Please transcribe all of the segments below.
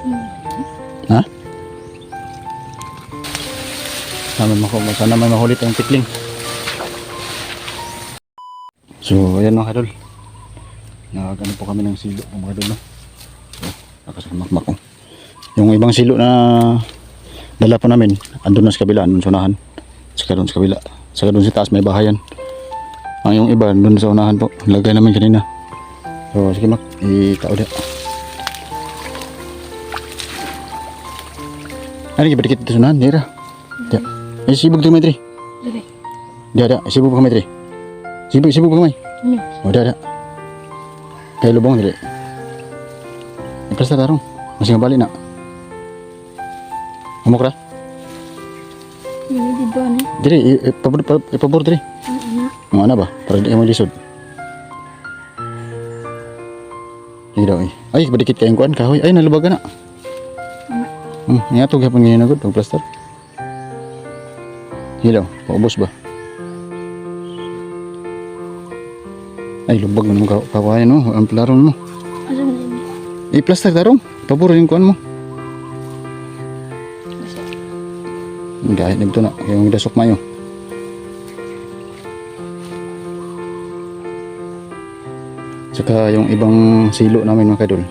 Ha? Sana may mahuli tayong tikling. So ayan mga kadol, nagano po kami ng silo mga kadol, no? So, nakasamakmak ko yung ibang silo na dala po namin, andun na sa kabila, andun sa unahan, saka doon sa kabila, saka doon sa taas may bahayan. Ang yung iba doon sa unahan po, lagay namin kanina. So sige mak, itao dia. Ano yung dikit dito sa unahan, dira. Dia, sibog ito metri. Dia, sibog pa metri. Sibog pa kamay. O dia. Kaya lubong diri. Iplasta tarong, masih ngabali na. Amok ra? Diri, ipabor diri. Ang ana ba? Para di mo lisod. Hindi daw eh. Ay, badikit kayong kuan kahoy. Ay, nalubagan na. Nga ito gapon ngayon agad, plaster. Hilaw, paubos ba? Ay, lubag mo kawayan mo, ang plaron mo. I-plaster tarong, pabor yung kuan mo. Kahit nito na, yung dasok mayo. Saka yung ibang silo namin mga kadol,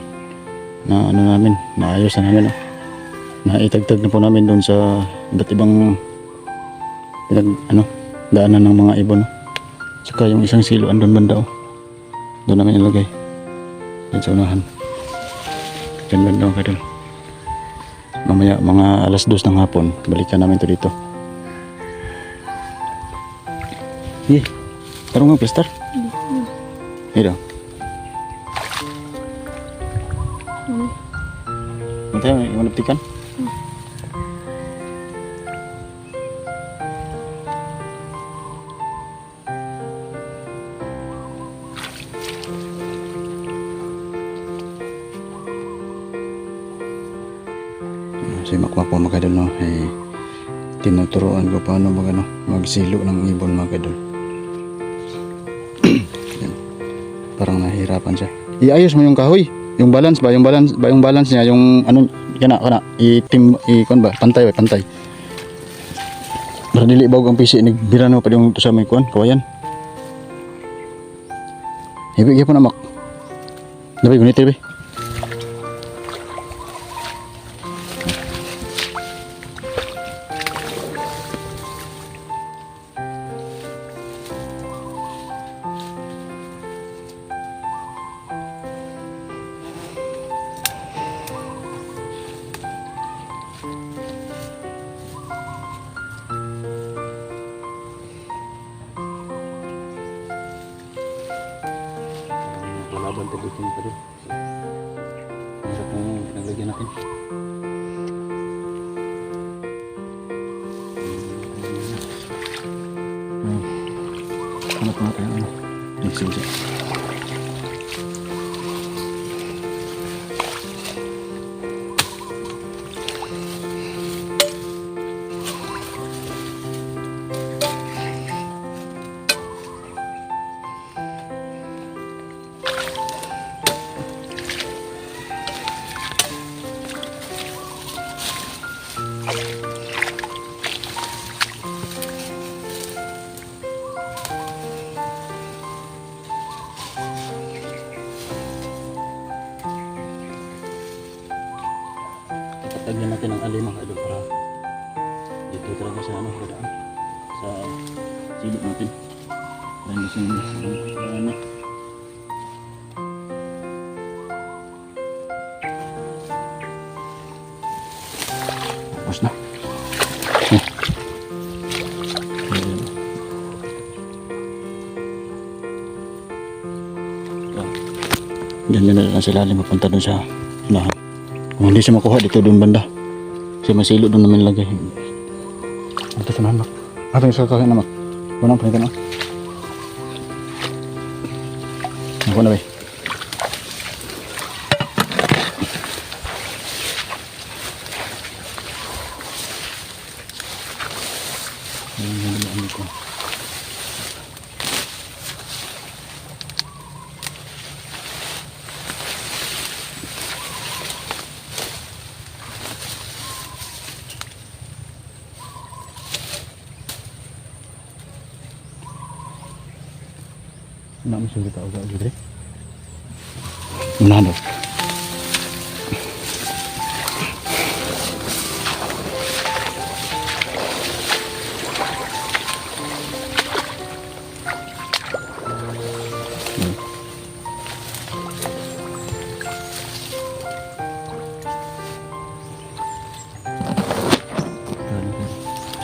na ano namin, naayos na namin, naitagtag na po namin doon sa iba't ibang daanan ng mga ibon. Saka yung isang silo andun banda, doon namin ilagay, doon sa unahan, doon banda mga kadol. Mamaya mga alas 2 ng hapon balikan namin to dito. Tarong nga plaster. Ito. Mantay mo manaptikan. Si makmak po mga kadol, no? Tinuturoan ko paano magsilo ng ibon mga kadol. Parang nahihirapan siya. Iayos mo yung kahoy, yung balance ba, yung balance niya, yung ano kana kon ba, pantay. Para dili bawg ang pisi nagbira no pa yung to sa may kuan, kawayan. Hibi gyapon amak. Dapat gunit be. Laban tayo dito pa rin. Masarap na yung pinaglagyan natin. Ano pa natin? Mixing siya. Lagyan natin ng alimang idol para dito talaga sa kadaan sa silip natin. Para hindi siya tapos na. Ganyan na lang sila mapunta dun sa lahat. Kung hindi siya makuha dito doon banda, kasi masilo doon namin lagay. Ito sa nanak. Ito yung sa kakin namak. Kunang panitan na. Ako na ba? Ayan ko. Nak mesti kita agak gitu. Mana dah?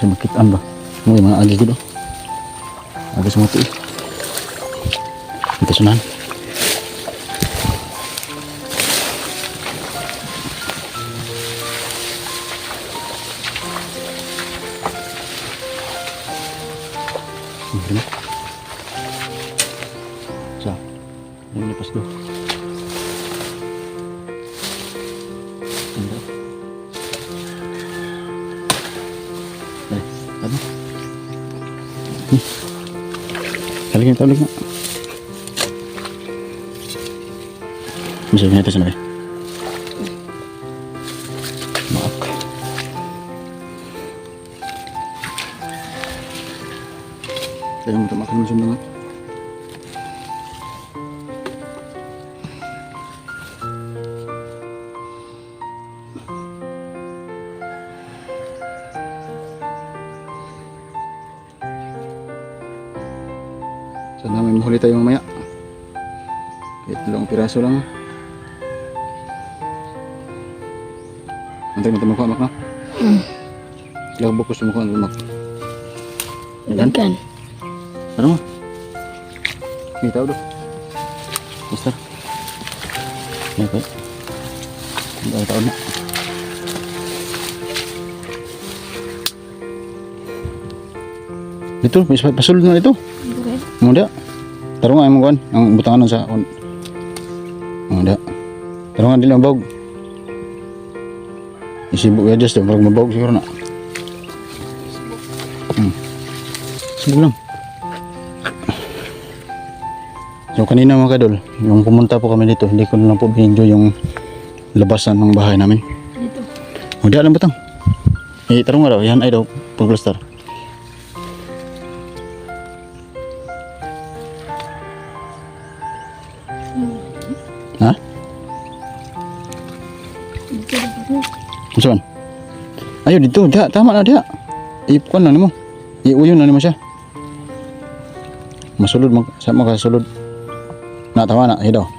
Semakin ambah, mungkin mana lagi gitu, agak semua tuh, kita sunan. So, ini lepas dulu. Ano? Kalikin tawag nga. Bisa niya ito sa nabi. Maak. Kaya mo ito makalusun na nga. Sana may mahuli tayo mamaya. Kahit dalawang piraso lang. Antay mo ito mukha, Mak, na? Ilang bukus sa mukha, Mak. Ikan. Ano mo? Hindi tao do. Basta. Ano ba? Hindi tao na. Dito, may pasulod na ito. Muda. Tarungan ang kuan, ang butangan sa on. Muda. Tarungan dili mabawg. Isibuk ya just parang mabawg siguro na. Sibuk lang. So kanina mga kadol, yung pumunta po kami dito, hindi ko na lang po binidyo yung labasan ng bahay namin. Dito. Muda lang butang. Tarungan daw, yan ay daw pagplastar. Ha? Saan? Ayo dito, dia tama na dia. Ikuan lang nimo. Iuyon na nimo siya. Masulod sa makasulod. Na tama na, hidaw.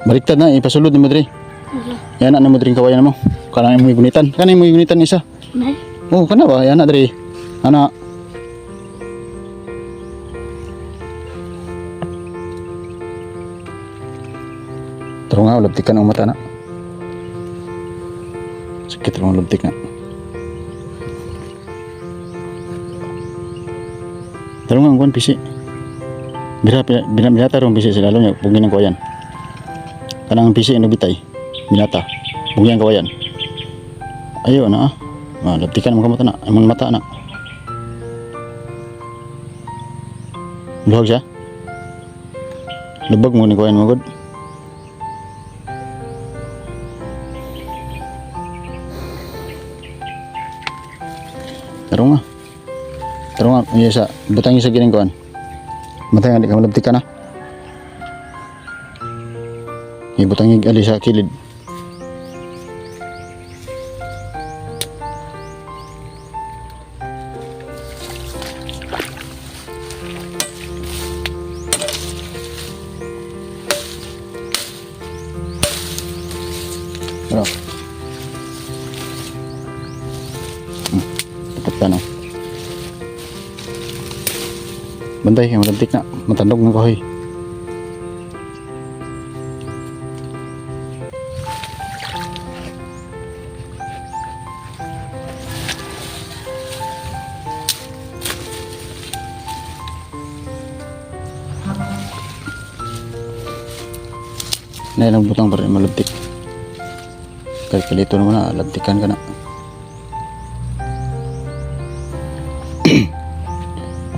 Baliktad na ipasulod nimo diri. Yan na mo diri kawayan mo. Kana mo gunitan. Kana mo gunitan isa. Nay. Oh, kana ba? Yan na diri. Ana. Tarong nga, labtikan ang mata na. Sakit tarong labtik na. Tarong nga, ang kuhan pisi. Binata rong pisi sila, alam niya, bugin ang kawayan. Kanang pisi ang nabitay, binata, bugin ang kawayan. Ayaw na labtikan ang mata na, ang mata na. Luhag siya. Lubag mo ni kawayan mo, good. Tarong nga, iya sa butang isa gining kuan. Matay nga di ka malabtik ka na. Ibutang yung ali sa kilid. Ano? Tapat ka no. Bantay, malabtik na. Matandog ng kahoy. Na ilang butang pa rin malabtik. Kahit kalito naman na, labtikan ka na.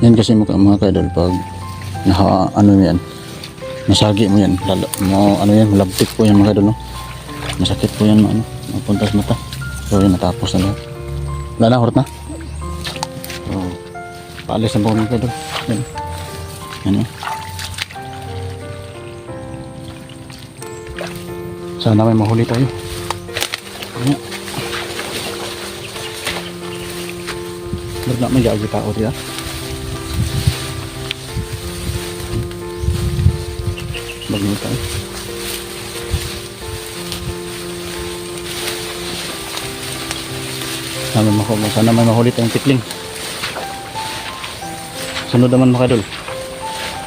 Yan kasi mga kaidol pag ano yan, nasagi mo yan, mo ano yan, malabtik po yan mga kaidol, no? Masakit po yan, ano, mapunta sa mata. So yan, natapos na lahat. Wala na, hurot na. So, paalis na po mga kaidol. Yan. Ano? Sana may mahuli tayo. Ano? Ba't na may gagi tao diya? Bagay tayo. Sana may mahuli tayong tikling. Sunod naman mga idol.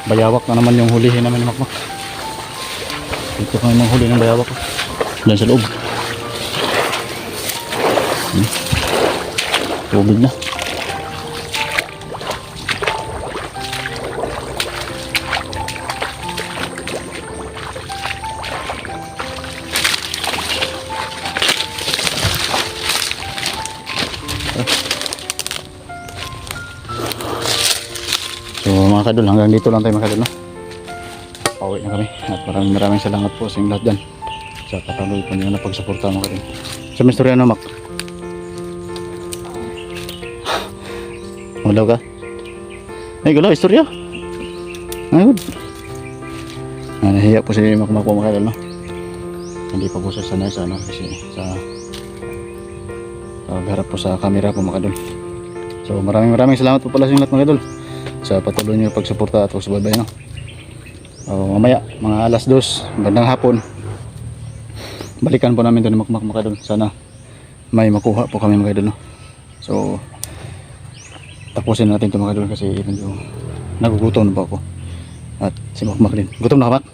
Bayawak na naman yung hulihin namin ni Makmak. Dito kami manghuli ng bayawak. Diyan sa loob. Tubig na. So mga kadol, hanggang dito lang tayo mga kadol, no? Pauwi na kami at maraming salamat po sa inyong lahat dyan sa patuloy po nyo na pagsuporta mga kadol. Sa mistorya na Mak, maglaw ka? Ay galaw, istorya ay good. Nahiya po si Makmak po mga kadol, no? Hindi pa po siya sanay sa ano kasi sa pagharap po sa camera po mga kadol. So maraming salamat po pala sa inyong lahat mga kadol sa patuloy nyo pagsuporta at pagsubaybay, no? Mamaya mga alas 2 bandang hapon balikan po namin ito ni Makmak mga idol. Sana may makuha po kami mga idol, no? So tapusin natin ito mga idol kasi medyo nagugutom na po ako at si Makmak din. Gutom na ka, Mak?